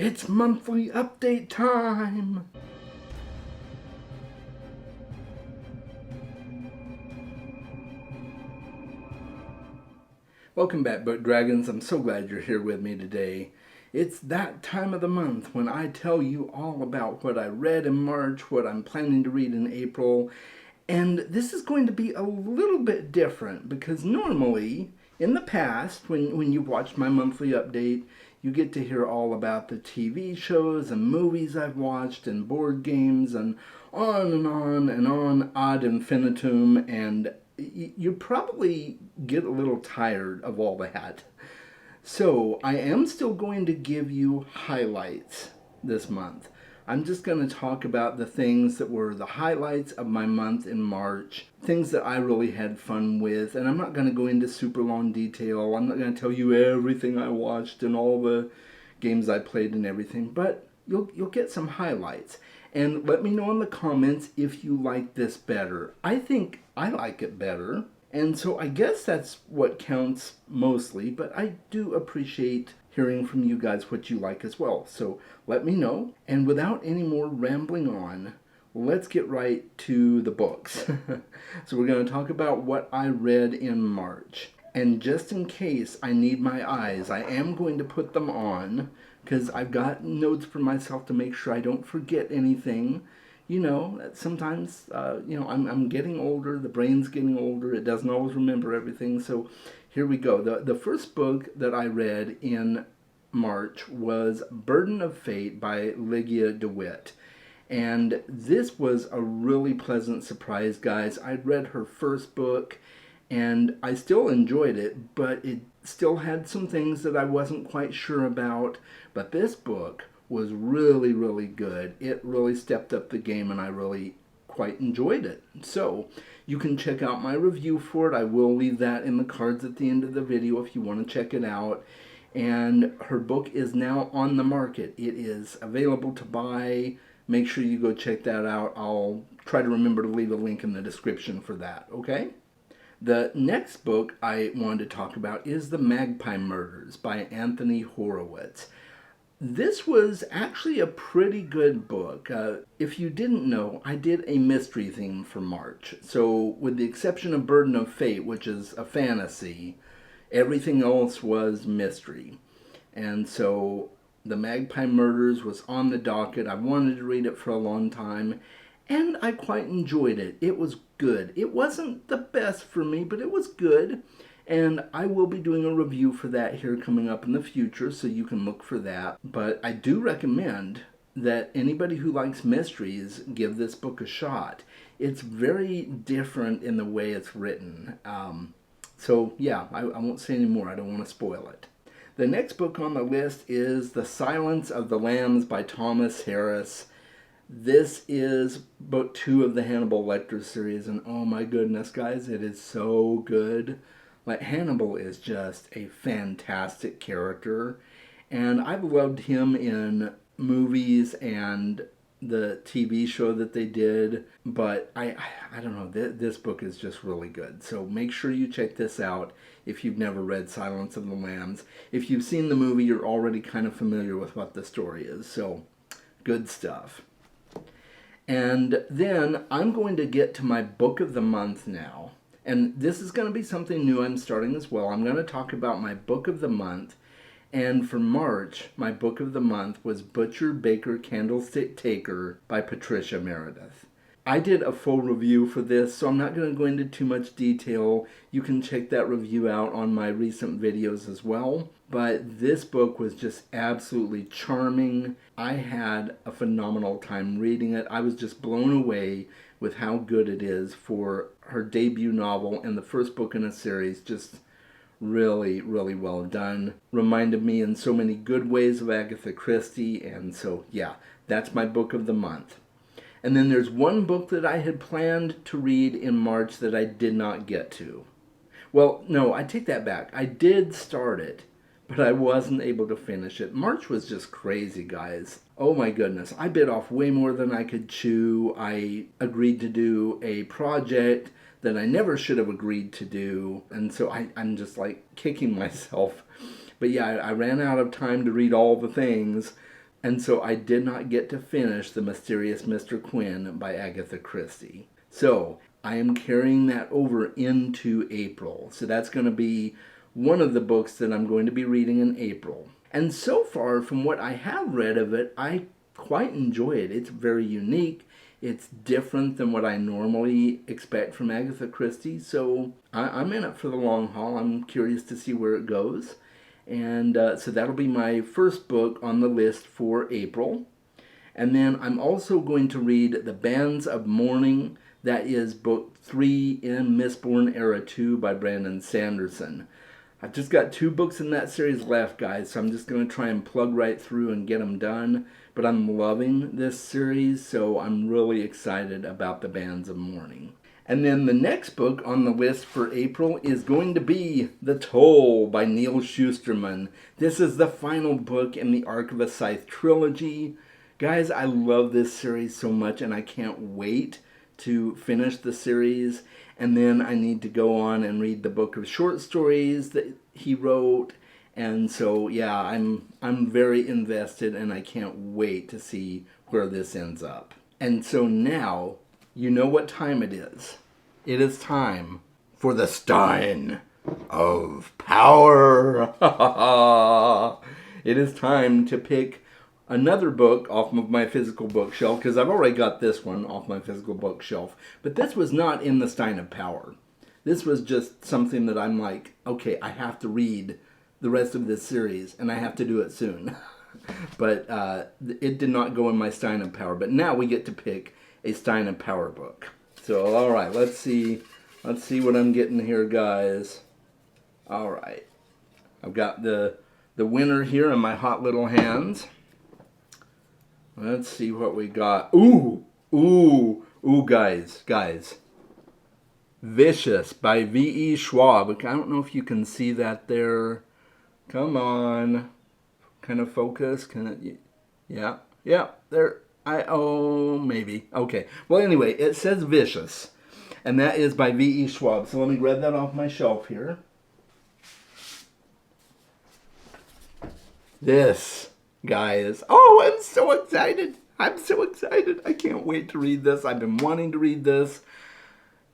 It's monthly update time! Welcome back, Book Dragons. I'm so glad you're here with me today. It's that time of the month when I tell you all about what I read in March, what I'm planning to read in April, and this is going to be a little bit different because normally, in the past, when you've watched my monthly update, you get to hear all about the TV shows and movies I've watched and board games and on and on ad infinitum, and you probably get a little tired of all that. So I am still going to give you highlights this month. I'm just going to talk about the things that were the highlights of my month in March, things that I really had fun with, and I'm not going to go into super long detail. I'm not going to tell you everything I watched and all the games I played and everything, but you'll get some highlights. And let me know in the comments if you like this better. I think I like it better. And so I guess that's what counts mostly, but I do appreciate hearing from you guys what you like as well. So let me know. And without any more rambling on, let's get right to the books. So we're going to talk about what I read in March. And just in case I need my eyes, I am going to put them on because I've got notes for myself to make sure I don't forget anything. You know, sometimes, I'm getting older, the brain's getting older, it doesn't always remember everything. So here we go. The first book that I read in March was Burden of Fate by Lygia DeWitt. And this was a really pleasant surprise, guys. I'd read her first book and I still enjoyed it, but it still had some things that I wasn't quite sure about. But this book was really, really good. It really stepped up the game and I really quite enjoyed it. So you can check out my review for it. I will leave that in the cards at the end of the video if you want to check it out. And her book is now on the market. It is available to buy. Make sure you go check that out. I'll try to remember to leave a link in the description for that, okay? The next book I wanted to talk about is The Magpie Murders by Anthony Horowitz. This was actually a pretty good book. If you didn't know, I did a mystery theme for March. So with the exception of Burden of Fate, which is a fantasy, everything else was mystery. And so The Magpie Murders was on the docket. I wanted to read it for a long time, and I quite enjoyed it. It was good. It wasn't the best for me, but it was good. And I will be doing a review for that here coming up in the future, so you can look for that. But I do recommend that anybody who likes mysteries give this book a shot. It's very different in the way it's written. So yeah, I won't say any more. I don't want to spoil it. The next book on the list is The Silence of the Lambs by Thomas Harris. This is book 2 of the Hannibal Lecter series, and oh my goodness, guys, it is so good. Like, Hannibal is just a fantastic character, and I've loved him in movies and the TV show that they did, but I don't know, this book is just really good. So make sure you check this out if you've never read Silence of the Lambs. If you've seen the movie, you're already kind of familiar with what the story is, so good stuff. And then I'm going to get to my book of the month now. And this is going to be something new I'm starting as well. I'm going to talk about my book of the month. And for March, my book of the month was Butcher, Baker, Candlestick Taker by Patricia Meredith. I did a full review for this, so I'm not going to go into too much detail. You can check that review out on my recent videos as well. But this book was just absolutely charming. I had a phenomenal time reading it. I was just blown away with how good it is for her debut novel and the first book in a series. Just really, really well done. Reminded me in so many good ways of Agatha Christie, and so yeah, that's my book of the month. And then there's one book that I had planned to read in March that I did not get to. Well, no, I take that back. I did start it, but I wasn't able to finish it. March was just crazy, guys. Oh my goodness. I bit off way more than I could chew. I agreed to do a project that I never should have agreed to do. And so I'm just like kicking myself. But yeah, I ran out of time to read all the things. And so I did not get to finish The Mysterious Mr. Quinn by Agatha Christie. So I am carrying that over into April. So that's going to be one of the books that I'm going to be reading in April. And so far, from what I have read of it, I quite enjoy it. It's very unique. It's different than what I normally expect from Agatha Christie. So I'm in it for the long haul. I'm curious to see where it goes. And so that'll be my first book on the list for April. And then I'm also going to read The Bands of Mourning. That is book 3 in Mistborn Era 2 by Brandon Sanderson. I've just got 2 books in that series left, guys, so I'm just going to try and plug right through and get them done. But I'm loving this series, so I'm really excited about The Bands of Mourning. And then the next book on the list for April is going to be The Toll by Neal Shusterman. This is the final book in the Arc of a Scythe trilogy. Guys, I love this series so much, and I can't wait to finish the series. And then I need to go on and read the book of short stories that he wrote. And so, yeah, I'm very invested, and I can't wait to see where this ends up. And so now, you know what time it is. It is time for the Stein of Power. It is time to pick another book off of my physical bookshelf, because I've already got this one off my physical bookshelf. But this was not in the Stein of Power. This was just something that I'm like, okay, I have to read the rest of this series, and I have to do it soon. But it did not go in my Stein of Power. But now we get to pick a Stein of Power book. So, all right, let's see what I'm getting here, guys. All right, I've got the winner here in my hot little hands. Let's see what we got. Ooh, guys. Vicious by V.E. Schwab. I don't know if you can see that there. Come on. Kind of focus. Can it? Yeah, there. Maybe. Okay. Well, anyway, it says Vicious. And that is by V.E. Schwab. So let me grab that off my shelf here. This, guys. Oh, I'm so excited. I can't wait to read this. I've been wanting to read this.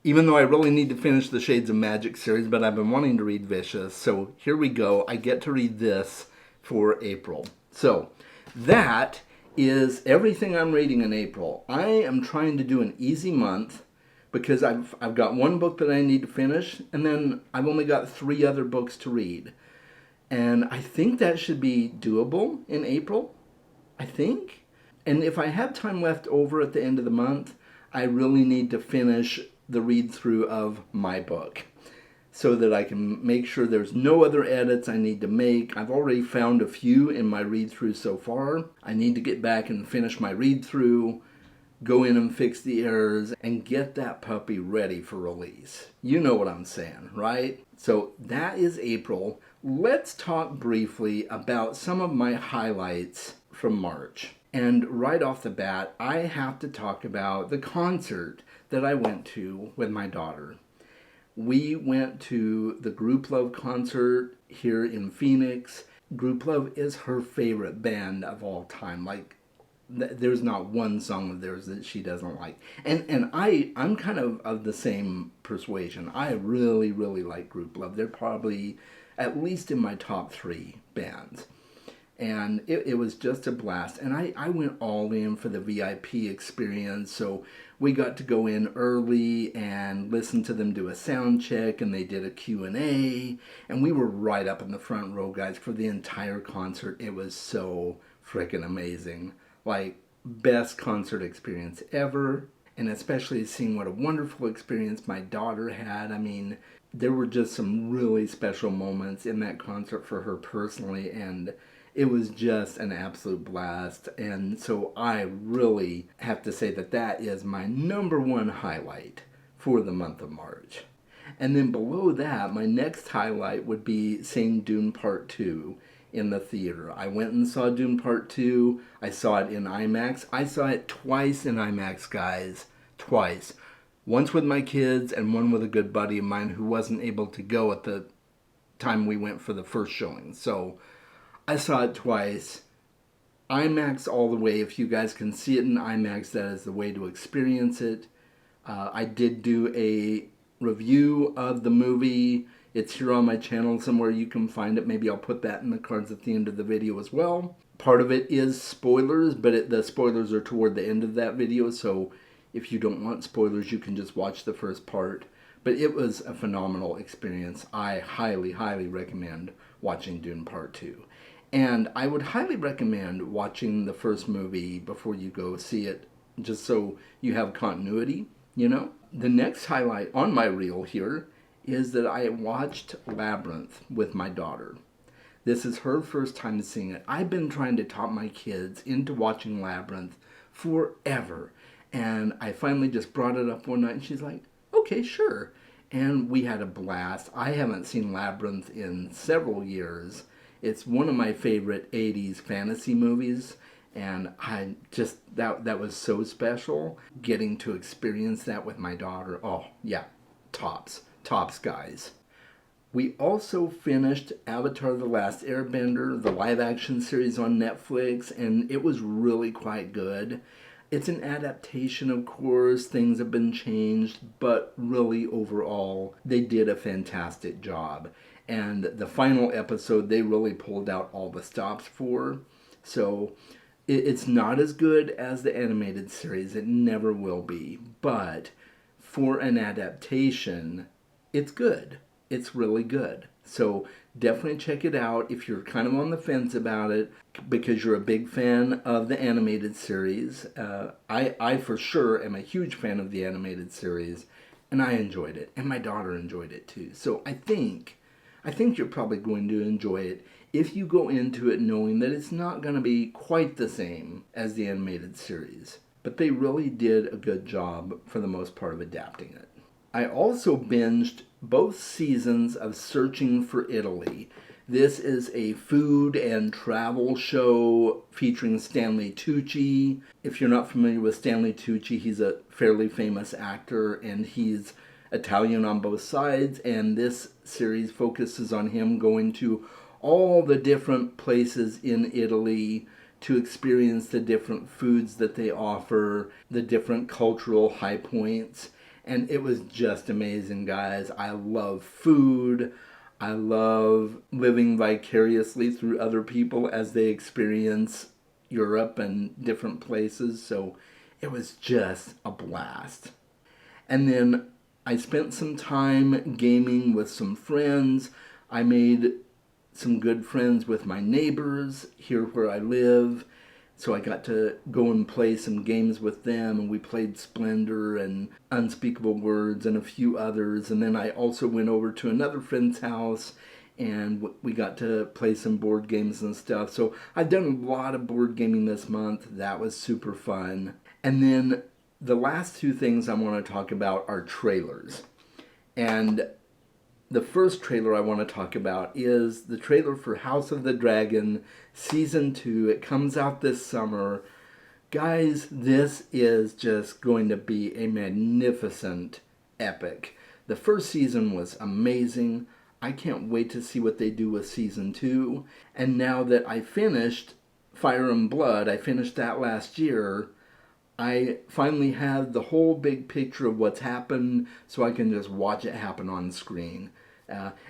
Even though I really need to finish the Shades of Magic series, but I've been wanting to read Vicious. So here we go. I get to read this for April. So that is everything I'm reading in April. I am trying to do an easy month because I've got one book that I need to finish, and then I've only got 3 other books to read. And I think that should be doable in April. I think. And if I have time left over at the end of the month, I really need to finish the read-through of my book so that I can make sure there's no other edits I need to make. I've already found a few in my read-through so far. I need to get back and finish my read-through, go in and fix the errors, and get that puppy ready for release. You know what I'm saying, right? So that is April. Let's talk briefly about some of my highlights from March. And right off the bat, I have to talk about the concert that I went to with my daughter. We went to the Grouplove concert here in Phoenix. Grouplove is her favorite band of all time. Like, there's not one song of theirs that she doesn't like. And I'm kind of the same persuasion. I really, really like Grouplove. They're probably at least in my top 3 bands. And it was just a blast. And I went all in for the VIP experience. So we got to go in early and listen to them do a sound check. And they did a Q&A. And we were right up in the front row, guys, for the entire concert. It was so freaking amazing. Like, best concert experience ever. And especially seeing what a wonderful experience my daughter had. I mean, there were just some really special moments in that concert for her personally. And it was just an absolute blast. And so I really have to say that that is my number 1 highlight for the month of March. And then below that, my next highlight would be seeing Dune Part 2 in the theater. I went and saw Dune Part 2. I saw it in IMAX. I saw it twice in IMAX, guys. Twice. Once with my kids and one with a good buddy of mine who wasn't able to go at the time we went for the first showing. So I saw it twice. IMAX all the way. If you guys can see it in IMAX, that is the way to experience it. I did do a review of the movie. It's here on my channel somewhere you can find it. Maybe I'll put that in the cards at the end of the video as well. Part of it is spoilers, but the spoilers are toward the end of that video, so if you don't want spoilers, you can just watch the first part. But it was a phenomenal experience. I highly, highly recommend watching Dune Part 2. And I would highly recommend watching the first movie before you go see it, just so you have continuity, you know? The next highlight on my reel here is that I watched Labyrinth with my daughter. This is her first time seeing it. I've been trying to talk my kids into watching Labyrinth forever. And I finally just brought it up one night and she's like, okay, sure. And we had a blast. I haven't seen Labyrinth in several years. It's one of my favorite 80s fantasy movies. And I just, that was so special. Getting to experience that with my daughter. Oh, yeah, tops, guys. We also finished Avatar: The Last Airbender, the live-action series on Netflix, and it was really quite good. It's an adaptation, of course, things have been changed, but really overall, they did a fantastic job. And the final episode, they really pulled out all the stops for. So it's not as good as the animated series, it never will be. But for an adaptation, it's good. It's really good. So definitely check it out if you're kind of on the fence about it because you're a big fan of the animated series. I for sure am a huge fan of the animated series, and I enjoyed it, and my daughter enjoyed it too. So I think you're probably going to enjoy it if you go into it knowing that it's not going to be quite the same as the animated series. But they really did a good job for the most part of adapting it. I also binged both seasons of Searching for Italy. This is a food and travel show featuring Stanley Tucci. If you're not familiar with Stanley Tucci, he's a fairly famous actor and he's Italian on both sides, and this series focuses on him going to all the different places in Italy to experience the different foods that they offer, the different cultural high points. And it was just amazing, guys. I love food. I love living vicariously through other people as they experience Europe and different places. So it was just a blast. And then I spent some time gaming with some friends. I made some good friends with my neighbors here where I live. So I got to go and play some games with them, and we played Splendor and Unspeakable Words and a few others. And then I also went over to another friend's house, and we got to play some board games and stuff. So I've done a lot of board gaming this month. That was super fun. And then the last two things I want to talk about are trailers. And the first trailer I want to talk about is the trailer for House of the Dragon Season 2. It comes out this summer. Guys, this is just going to be a magnificent epic. The first season was amazing. I can't wait to see what they do with Season 2. And now that I finished Fire and Blood, I finished that last year, I finally have the whole big picture of what's happened so I can just watch it happen on screen.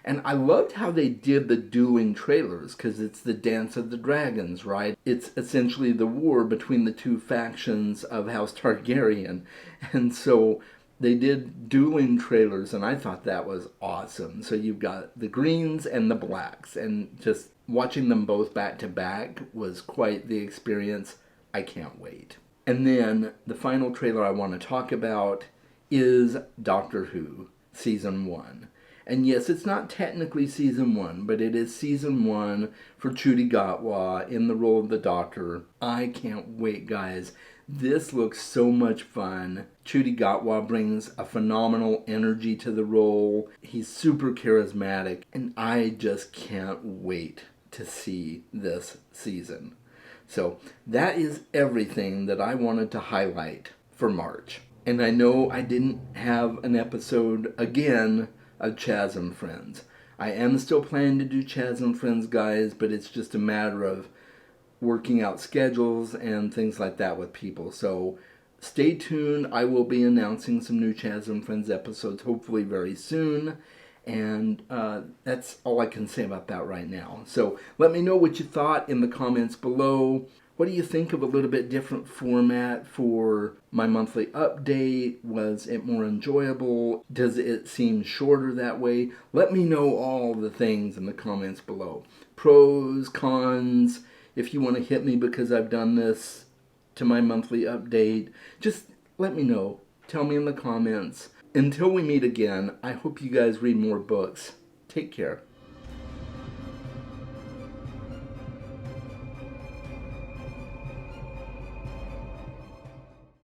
And I loved how they did the dueling trailers because it's the Dance of the Dragons, right? It's essentially the war between the two factions of House Targaryen. And so they did dueling trailers and I thought that was awesome. So you've got the greens and the blacks and just watching them both back to back was quite the experience. I can't wait. And then the final trailer I want to talk about is Doctor Who, Season 1. And yes, it's not technically Season 1, but it is Season 1 for Ncuti Gatwa in the role of the Doctor. I can't wait, guys. This looks so much fun. Ncuti Gatwa brings a phenomenal energy to the role. He's super charismatic, and I just can't wait to see this season. So that is everything that I wanted to highlight for March. And I know I didn't have an episode again of Chaz and Friends. I am still planning to do Chaz and Friends, guys, but it's just a matter of working out schedules and things like that with people. So stay tuned. I will be announcing some new Chaz and Friends episodes hopefully very soon. And that's all I can say about that right now. So let me know what you thought in the comments below. What do you think of a little bit different format for my monthly update? Was it more enjoyable? Does it seem shorter that way? Let me know all the things in the comments below. Pros, cons, if you want to hit me because I've done this to my monthly update, just let me know. Tell me in the comments. Until we meet again, I hope you guys read more books. Take care.